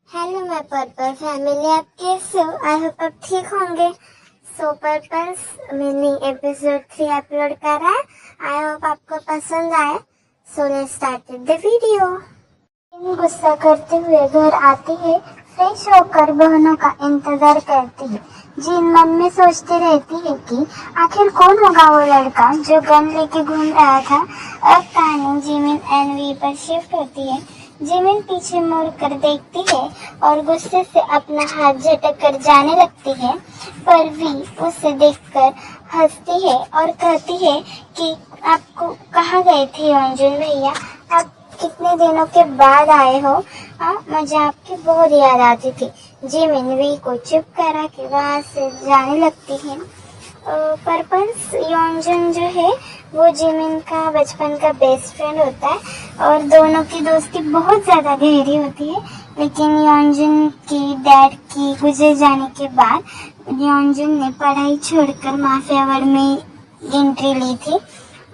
Hello my purple family, आप कैसे हो? आई होप आप ठीक होंगे। सो पर्पल्स मैंने एपिसोड 3 अपलोड करा है। आई होप आपको पसंद आए। So let's start the video. गुस्सा करते हुए घर आती है। फ्रेश होकर बहनों का इंतजार करती है। जिन मन में सोचती रहती है कि आखिर कौन होगा वो लड़का जो गन लेके घूम रहा था। अब कहानी जिमिन एंड वी पर शिफ्ट होती है। जिमिन पीछे मुड़ कर देखती है और गुस्से से अपना हाथ झटक कर जाने लगती है, पर वी उसे देखकर हंसती है और कहती है कि आपको कहाँ गए थे अंजुन भैया, आप कितने दिनों के बाद आए हो। मुझे आपकी बहुत याद आती थी। जिमिन वी को चुप करा के वहां से जाने लगती है। पर्पल्स योंजन जो है वो जिमिन का बचपन का बेस्ट फ्रेंड होता है और दोनों की दोस्ती बहुत ज्यादा गहरी होती है। लेकिन योंजन की डैड की गुजर जाने के बाद योंजन ने पढ़ाई छोड़कर माफिया वर्ल्ड में एंट्री ली थी।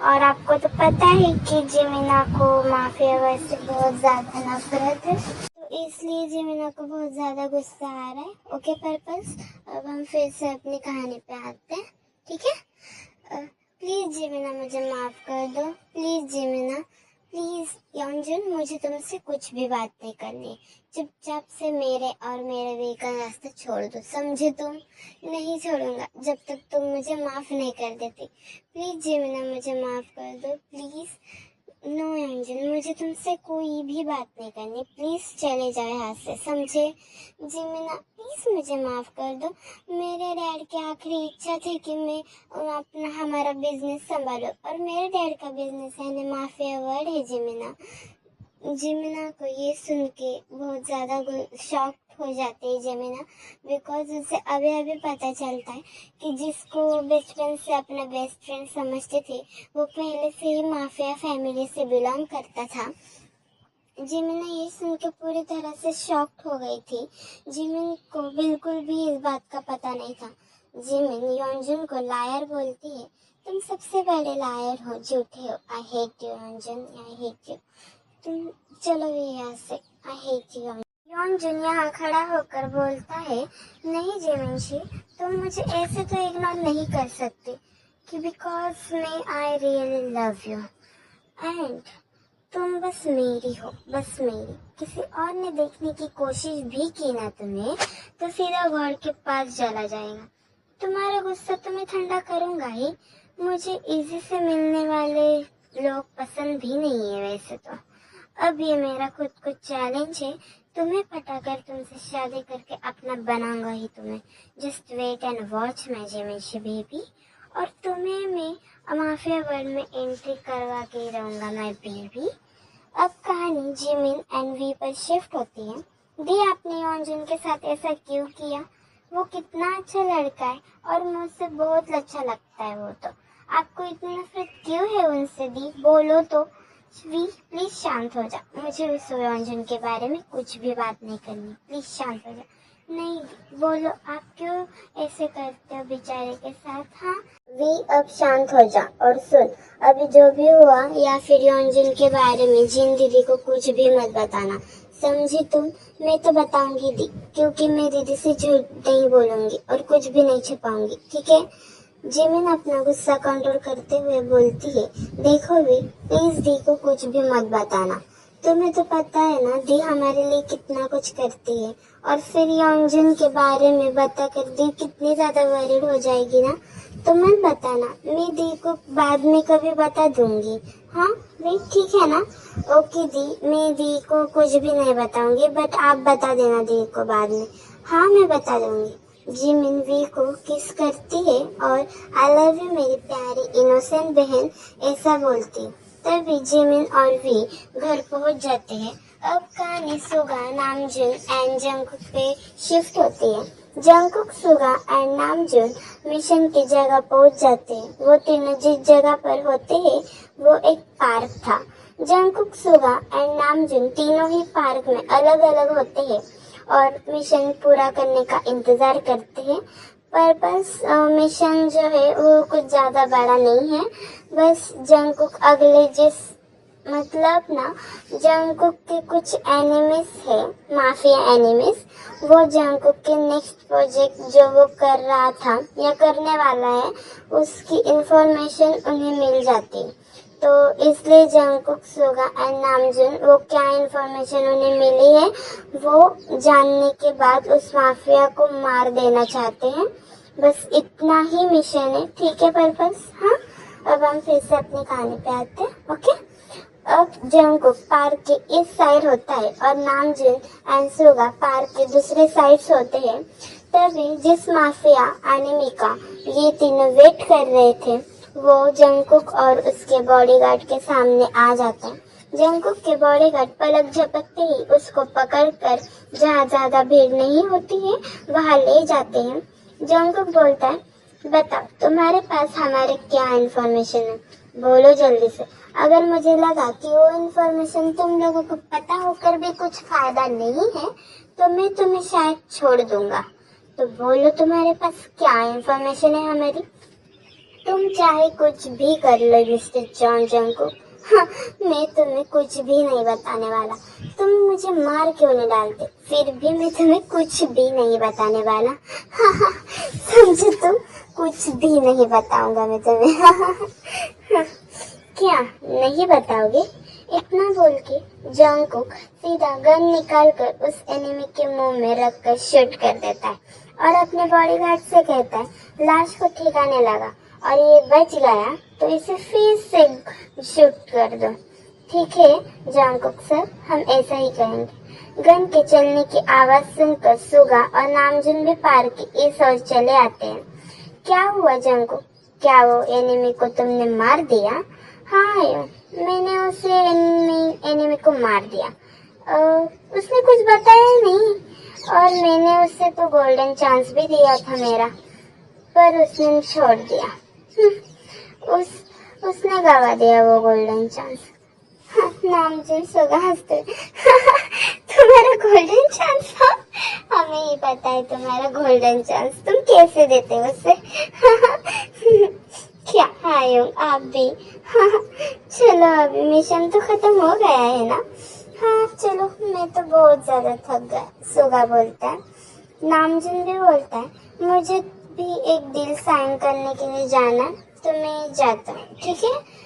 और आपको तो पता है कि जिमिना को माफिया वर्ल्ड से बहुत ज्यादा नफरत है, तो इसलिए जिमिना को बहुत ज्यादा गुस्सा आ रहा है। ओके पर्पल्स, अब हम फिर से अपनी कहानी पे आते हैं, ठीक है? प्लीज जिमिना मुझे माफ कर दो, प्लीज जिमिना, प्लीज योंजन, मुझे तुमसे कुछ भी बात नहीं करनी। चुपचाप से मेरे और मेरे वे का रास्ता छोड़ दो, समझे तुम? नहीं छोड़ूंगा जब तक तुम मुझे माफ नहीं कर देती। प्लीज जिमिना मुझे माफ कर दो, प्लीज। नो एंजल, मुझे तुमसे कोई भी बात नहीं करनी, प्लीज चले जाओ यहाँ से, समझे? जिमिना प्लीज मुझे माफ कर दो। मेरे डैड की आखिरी इच्छा थी कि मैं अपना हमारा बिजनेस संभालूं और मेरे डैड का बिजनेस है माफिया वर्ल्ड है जिमिना। जिमिना को ये सुन के बहुत ज्यादा शॉक हो जाती है जिमिना, बिकॉज उसे अभी अभी पता चलता है कि जिसको वो बचपन से अपना बेस्ट फ्रेंड समझते थे वो पहले से ही माफिया फैमिली से बिलोंग करता था। जिमिना ये सुन के पूरी तरह से शॉक्ड हो गई थी। जिमिन को बिल्कुल भी इस बात का पता नहीं था। जिमिन योंजन को लायर बोलती है। तुम सबसे बड़े लायर हो, झूठे हो। I hate you Yeonjun, I hate you. तुम चलो यहाँ से, आई हेट यू। योंजन यहाँ खड़ा होकर बोलता है, नहीं जिमिनशी, तुम मुझे ऐसे तो इग्नोर नहीं कर सकते कि बिकॉज मैं I really love you and तुम बस मेरी हो, बस मेरी। किसी और ने देखने की कोशिश भी की ना तुम्हें तो सीधा गॉड के पास चला जाएगा। तुम्हारा गुस्सा तो मैं ठंडा करूंगा ही। मुझे इजी से मिलने वाले लोग पसंद भी नहीं है वैसे तो। अब ये मेरा खुद को चैलेंज है, तुम्हें पटाकर तुमसे शादी करके अपना बनाऊंगा ही तुम्हें। Just wait and watch my जिमिनशी बेबी। और तुम्हें मैं माफिया वर्ल्ड में एंट्री करवा के रहूंगा माय बेबी। अब कहानी जिमिन एंड वी पर शिफ्ट होती है। दी, आपने योंजन के साथ ऐसा क्यों किया? वो कितना अच्छा लड़का है और मुझसे बहुत अच्छा लगता है वो तो। आपको इतनी नफरत क्यों है उनसे? दी बोलो तो। वी प्लीज शांत हो जा, मुझे उस योंजन के बारे में कुछ भी बात नहीं करनी, प्लीज शांत हो जा। नहीं बोलो, आप क्यों ऐसे करते हो बेचारे के साथ? हाँ वी, अब शांत हो जा और सुन, अभी जो भी हुआ या फिर योंजन के बारे में जिन दीदी को कुछ भी मत बताना, समझी तुम? मैं तो बताऊंगी दी, क्योंकि मैं दीदी से झूठ नहीं बोलूंगी और कुछ भी नहीं छुपाऊंगी, ठीक है? जिमिन अपना गुस्सा कंट्रोल करते हुए बोलती है, देखो वी, प्लीज दी को कुछ भी मत बताना। तुम्हें तो पता है ना दी हमारे लिए कितना कुछ करती है, और फिर योंजन के बारे में बता कर दी कितनी ज्यादा वरीड हो जाएगी ना। तो मत बताना, मैं दी को बाद में कभी बता दूंगी। हाँ वी, ठीक है ना? ओके दी, मैं दी को कुछ भी नहीं बताऊंगी, बट आप बता देना दी को बाद में। हाँ मैं बता दूंगी। जिमिन वी को किस करती है और आई लव यू मेरी प्यारी इनोसेंट बहन ऐसा बोलती। तभी जिमिन और वी घर पहुंच जाते हैं। अब कहानी सुगा, नामजुन एंड जंगकुक पे शिफ्ट होती है। जंगकुक, सुगा एंड नामजुन मिशन की जगह पहुंच जाते हैं। वो तीनों जिस जगह पर होते हैं वो एक पार्क था। जंगकुक, सुगा एंड नामजुन तीनों ही पार्क में अलग अलग होते हैं और मिशन पूरा करने का इंतजार करते हैं। पर बस मिशन जो है वो कुछ ज्यादा बड़ा नहीं है। बस जंगकुक अगले जिस मतलब ना, जंगकुक के कुछ एनिमीज है, माफिया एनिमीज, वो जंगकुक के नेक्स्ट प्रोजेक्ट जो वो कर रहा था या करने वाला है, उसकी इंफॉर्मेशन उन्हें मिल जाती। तो इसलिए जंगकुक, सुगा एंड नामजून वो क्या इंफॉर्मेशन उन्हें मिली है वो जानने के बाद उस माफिया को मार देना चाहते हैं। बस इतना ही मिशन है, ठीक है पर्पस। हाँ, अब हम फिर से अपनी कहानी पे आते हैं। ओके, अब जंगकुक पार्क के इस साइड होता है और नामजून एंड सुगा पार्क के दूसरे साइड होते हैं। तभी जिस माफिया एनिमी का ये तीनों वेट कर रहे थे, वो जंगकुक और उसके बॉडीगार्ड के सामने आ जाता है। जंगकुक के बॉडीगार्ड पलक झपकते ही उसको पकड़कर जहाँ ज्यादा भीड़ नहीं होती है वहाँ ले जाते हैं। जंगकुक बोलता है, बताओ तुम्हारे पास हमारे क्या इन्फॉर्मेशन है, बोलो जल्दी से। अगर मुझे लगा कि वो इन्फॉर्मेशन तुम लोगों को पता होकर भी कुछ फायदा नहीं है तो मैं तुम्हें शायद छोड़ दूंगा। तो बोलो तुम्हारे पास क्या इन्फॉर्मेशन है हमारी। तुम चाहे कुछ भी कर लो मिस्टर जॉन जंगकुक, हाँ, मैं तुम्हें कुछ भी नहीं बताने वाला। तुम मुझे मार क्यों नहीं डालते, फिर भी मैं तुम्हें कुछ भी नहीं बताने वाला। हाँ हाँ, समझो तुम, कुछ भी नहीं बताऊंगा मैं तुम्हें। हाँ, क्या नहीं बताओगे? इतना बोल के जंगकुक सीधा गन निकालकर उस एनिमी के मुंह में रखकर शूट कर देता है और अपने बॉडीगार्ड से कहता है, लाश को ठिकाने लगा और ये बच गया तो इसे फिर से शूट कर दो। ठीक है जंगकुक सर, हम ऐसा ही कहेंगे। गन के चलने की आवाज सुनकर सुगा और नामजून भी पार्क की इस ओर चले आते हैं। क्या हुआ जंगकुक, क्या वो एनिमी को तुमने मार दिया? हाँ मैंने उसे एनिमी को मार दिया। उसने कुछ बताया नहीं और मैंने उसे तो गोल्डन चांस भी दिया था मेरा, पर उसने छोड़ दिया। उसने गवा दिया वो गोल्डन चांस। हाँ, नामजून सुगा हंसते तुम्हारा गोल्डन चांस? हाँ, हमें ही पता है तुम्हारा गोल्डन चांस, तुम कैसे देते हो उसे? क्या आयुंग आप भी? हाँ, चलो अभी मिशन तो खत्म हो गया है ना। हाँ चलो, मैं तो बहुत ज्यादा थक गया, सुगा बोलता है। नामजून भी बोलता है, मुझे भी एक डील साइन करने के लिए जाना, तो मैं जाता हूँ। ठीक है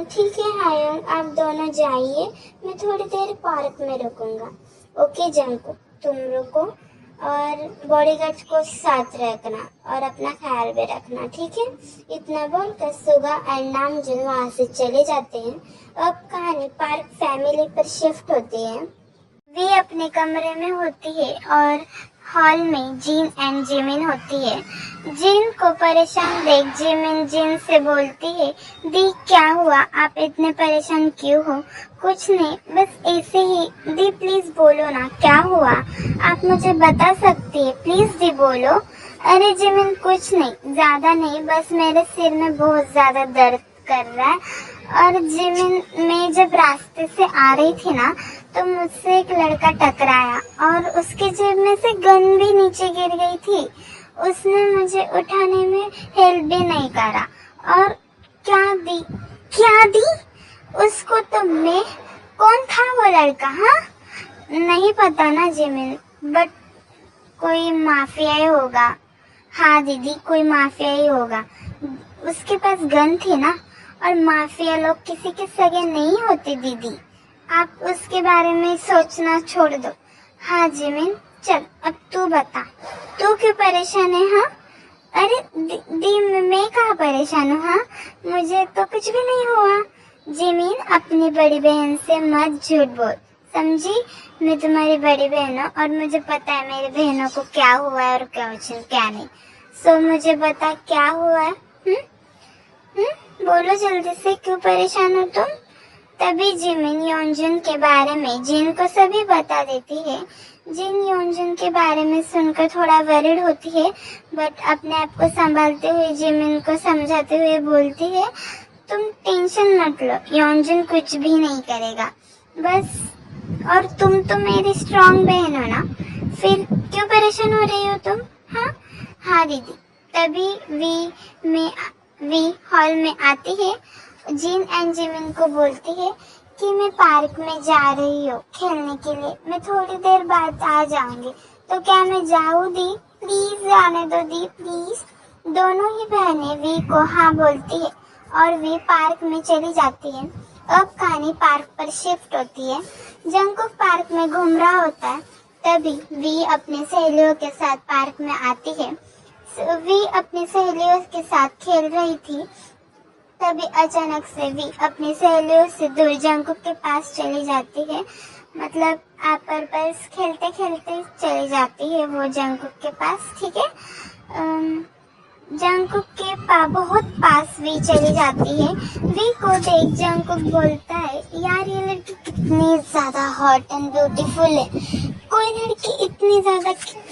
ठीक है आयुंग, आप दोनों जाइए, मैं थोड़ी देर पार्क में रुकूंगा। ओके जंगकुक, तुम रुको और बॉडीगार्ड को साथ रखना और अपना ख्याल भी रखना, ठीक है? इतना बोलकर सुगा एंड नामजून वहाँ से चले जाते हैं। अब कहानी पार्क फैमिली पर शिफ्ट होती है। वी अपने कमरे में होती है और हॉल में जीन एंड जिमिन होती है। जीन को परेशान देख जिमिन जीन से बोलती है, दी क्या हुआ, आप इतने परेशान क्यों हो? कुछ नहीं, बस ऐसे ही। दी प्लीज बोलो ना, क्या हुआ, आप मुझे बता सकती है, प्लीज दी बोलो। अरे जिमिन कुछ नहीं, ज्यादा नहीं, बस मेरे सिर में बहुत ज्यादा दर्द कर रहा है। और जिमिन, मैं जब रास्ते से आ रही थी ना तो मुझसे एक लड़का टकराया और उसके जेब में से गन भी नीचे गिर गई थी। उसने मुझे उठाने में हेल्प भी नहीं करा और क्या दी उसको तो मैं, कौन था वो लड़का? हाँ नहीं पता ना जिमिन, बट कोई माफिया ही होगा। हाँ दीदी, कोई माफिया ही होगा, उसके पास गन थी ना, और माफिया लोग किसी के सगे नहीं होते दीदी, आप उसके बारे में सोचना छोड़ दो। हाँ जिमिन, चल अब तू बता, तू क्यों परेशान है? हाँ अरे दी मैं कहाँ परेशान हूँ? हाँ मुझे तो कुछ भी नहीं हुआ। जिमिन, अपनी बड़ी बहन से मत झूठ बोल, समझी? मैं तुम्हारी बड़ी बहन हूँ और मुझे पता है मेरी बहनों को क्या हुआ है और क्या नहीं। सो मुझे बता क्या हुआ है? बोलो जल्दी से, क्यों परेशान हो तुम? तभी जिमिन योंजुन के बारे में जिन को सभी बता देती है। जिन योंजुन के बारे में सुनकर थोड़ा वरिड होती है, बट अपने आप को संभालते हुए जिमिन को समझाते हुए बोलती है, तुम टेंशन मत लो, योंजुन कुछ भी नहीं करेगा बस। और तुम तो मेरी स्ट्रॉन्ग बहन हो ना, फिर क्यों परेशान हो रही हो तुम? हाँ दीदी। तभी वी हॉल में आती है, जिन एंड जिमिन को बोलती है, कि मैं पार्क में जा रही हूँ खेलने के लिए, मैं थोड़ी देर बाद आ जाऊंगी, तो क्या मैं जाऊँ दी? प्लीज आने दो दी, प्लीज। दोनों ही बहनें वी को हाँ बोलती है और वी पार्क में चली जाती है। अब कहानी पार्क पर शिफ्ट होती है। जंगकुक पार्क में घूम रहा होता है, तभी वी अपनी सहेलियों के साथ पार्क में आती है। वी अपनी सहेलियों के साथ खेल रही थी, तभी अचानक से वी अपनी सहेलियों से दूर जंगकुक के पास चली जाती है। मतलब एप्पल पर्स खेलते खेलते चली जाती है वो जंगकुक के पास, ठीक है। जंगकुक के बहुत पास वी चली जाती है। वी को देख जंगकुक बोलता है, यार ये लड़की कितनी ज्यादा हॉट एंड ब्यूटीफुल है, कोई लड़की इतनी ज्यादा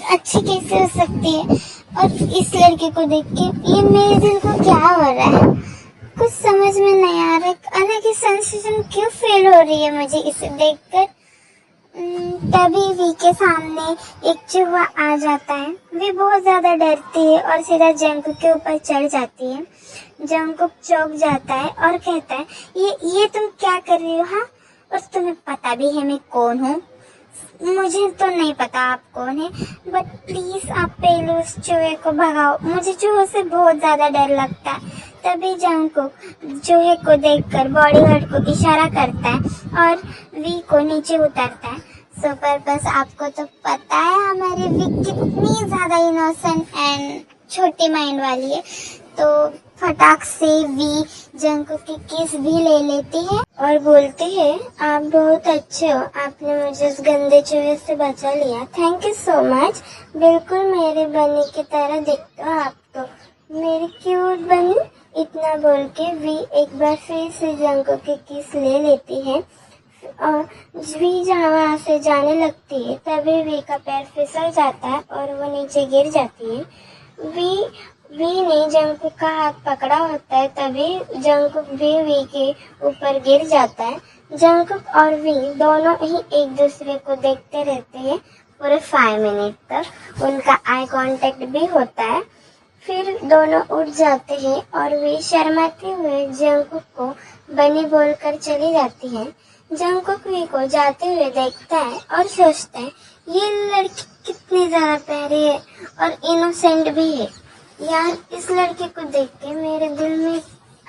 अच्छी कैसे हो सकती है? और इस लड़के को देख के ये मेरे दिल को क्या हो रहा है, कुछ समझ में नहीं आ रहा, अलग ही सेंसेशन क्यों फील हो रही है मुझे इसे देखकर। तभी वी के सामने एक चूहा आ जाता है। वी बहुत ज्यादा डरती है और सीधा जंगकुक के ऊपर चढ़ जाती है। जंगकुक चौंक जाता है और कहता है, ये तुम क्या कर रही हो? हाँ, और तुम्हें पता भी है मैं कौन हूँ? मुझे तो नहीं पता आप कौन है, बट प्लीज आप पहले उस चूहे को भगाओ, मुझे चूहों से बहुत ज्यादा डर लगता है। तभी जंगकुक चूहे को देखकर बॉडीगार्ड को इशारा करता है और वी को नीचे उतरता है। सो पर्पस आपको तो पता है हमारी वी कितनी ज्यादा इनोसेंट एंड छोटी माइंड वाली है, तो फटाक से वी जंगकुक की किस भी ले लेती है और बोलती है, आप बहुत अच्छे हो, आपने मुझे उस गंदे चूहे से बचा लिया, थैंक यू सो मच, बिल्कुल मेरे बनी की तरह दिखते हो आप तो, मेरी क्यूट बनी। इतना बोल के वी एक बार फिर से जंगकुक की किस ले लेती है और वी जहाँ वहाँ से जाने लगती है। तभी वी का पैर फिसल जाता है और वो नीचे गिर जाती है। वी ने जंगकुक का हाथ पकड़ा होता है, तभी जंगकुक भी वी के ऊपर गिर जाता है। जंगकुक और वी दोनों ही एक दूसरे को देखते रहते हैं पूरे 5 मिनट तक, उनका आई कांटेक्ट भी होता है। फिर दोनों उठ जाते हैं और वी शर्माते हुए जंगकुक को बनी बोलकर चली जाती है। जंगकुक वी को जाते हुए देखता है और सोचता है, ये लड़की कितनी ज्यादा प्यारी है और इनोसेंट भी है। यार इस लड़के को देख के मेरे दिल में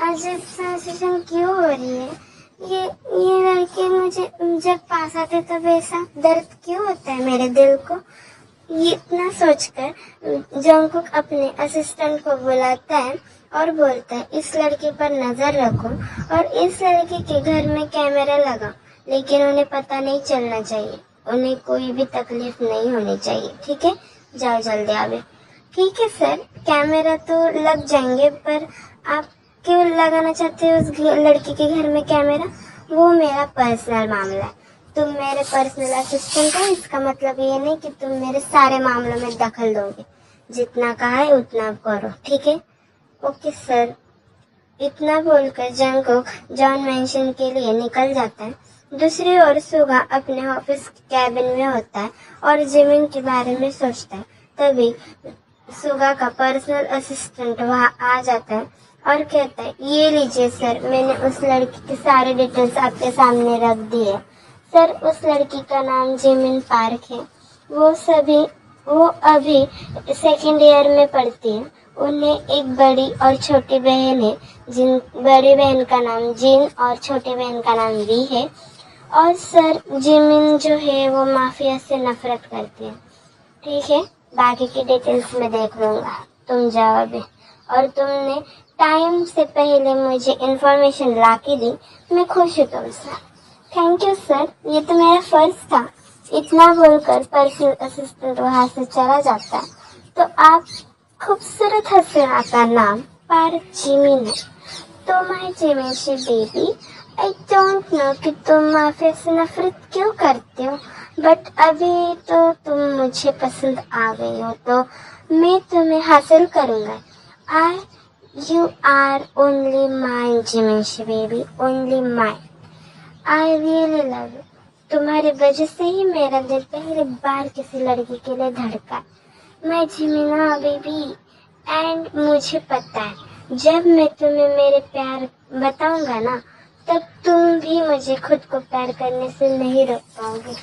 अजीब सेंसेशन क्यों हो रही है? ये लड़के मुझे जब पास आते तब ऐसा दर्द क्यों होता है मेरे दिल को? ये इतना सोचकर जंगकुक अपने असिस्टेंट को बुलाता है और बोलता है, इस लड़के पर नजर रखो और इस लड़के के घर में कैमरा लगाओ, लेकिन उन्हें पता नहीं चलना चाहिए, उन्हें कोई भी तकलीफ नहीं होनी चाहिए, ठीक है? जाओ जल्दी आवे। ठीक है सर, कैमरा तो लग जाएंगे, पर आप क्यों लगाना चाहते हो उस लड़की के घर में कैमरा? वो मेरा पर्सनल मामला है, तुम मेरे पर्सनल असिस्टेंट हो, इसका मतलब ये नहीं कि तुम मेरे सारे मामलों में दखल दोगे, जितना कहा है उतना करो, ठीक है? Okay sir. इतना बोलकर जंगकुक जॉन मेंशन के लिए निकल जाता है। दूसरी ओर सुगा अपने ऑफिस कैबिन में होता है और जिमिन के बारे में सोचता है। तभी सुगा का पर्सनल असिस्टेंट वहां आ जाता है और कहता है, ये लीजिए सर, मैंने उस लड़की की सारी डिटेल्स आपके सामने रख दी है। सर, उस लड़की का नाम जिमिन पार्क है, वो अभी 2nd ईयर में पढ़ती है। उन्हें एक बड़ी और छोटी बहन है, बड़ी बहन का नाम जिन और छोटी बहन का नाम वी है। और सर, जिमिन जो है वो माफिया से नफरत करती है, ठीक है? बाकी की डिटेल्स में देख लूंगा, तुम जाओ अभी। और तुमने टाइम से पहले मुझे इन्फॉर्मेशन ला के दी, मैं खुश हूँ तुमसे। थैंक यू सर, ये तो मेरा फर्ज था। इतना बोलकर पर्सनल असिस्टेंट वहां से चला जाता है। तो आप खूबसूरत हसीना का नाम पार्क जिमिन है। तो my Jimin baby, I don't know कि तुम माफिया से नफरत क्यों करते हो, बट अभी तो तुम मुझे पसंद आ गई हो, तो मैं तुम्हें हासिल करूंगा। You are only mine, Jimin baby, only mine. I really love you. तुम्हारी वजह से ही मेरा दिल पहली बार किसी लड़की के लिए धड़का। मैं जिमिना बेबी, एंड मुझे पता है जब मैं तुम्हें मेरे प्यार बताऊंगा ना, तब तुम भी मुझे खुद को प्यार करने से नहीं रोक पाओगे।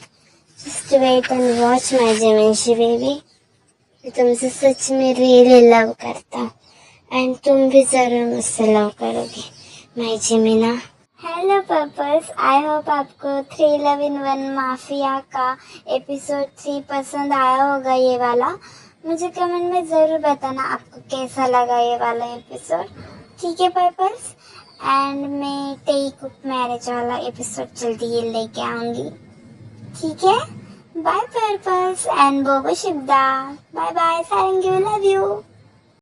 Just wait and watch my Givenchy baby। मैं तुमसे सच में रियली लव करता हूँ एंड तुम भी जरूर मुझसे लव करोगे माय जिमिना। हेलो पर्पस, आई होप आपको 3 लव इन 1 माफिया का एपिसोड 3 पसंद आया होगा। ये वाला मुझे कमेंट में ज़रूर बताना आपको कैसा लगा ये वाला एपिसोड। ठीक है पर्पस, एंड मैं तेई कुक मैरिज वाला एपिसोड जल्दी ही लेके आऊँगी। ठीक है, बाय पर्पस एंड बोबो शिब्दा, बाय बाय, सारंगी, लव यू।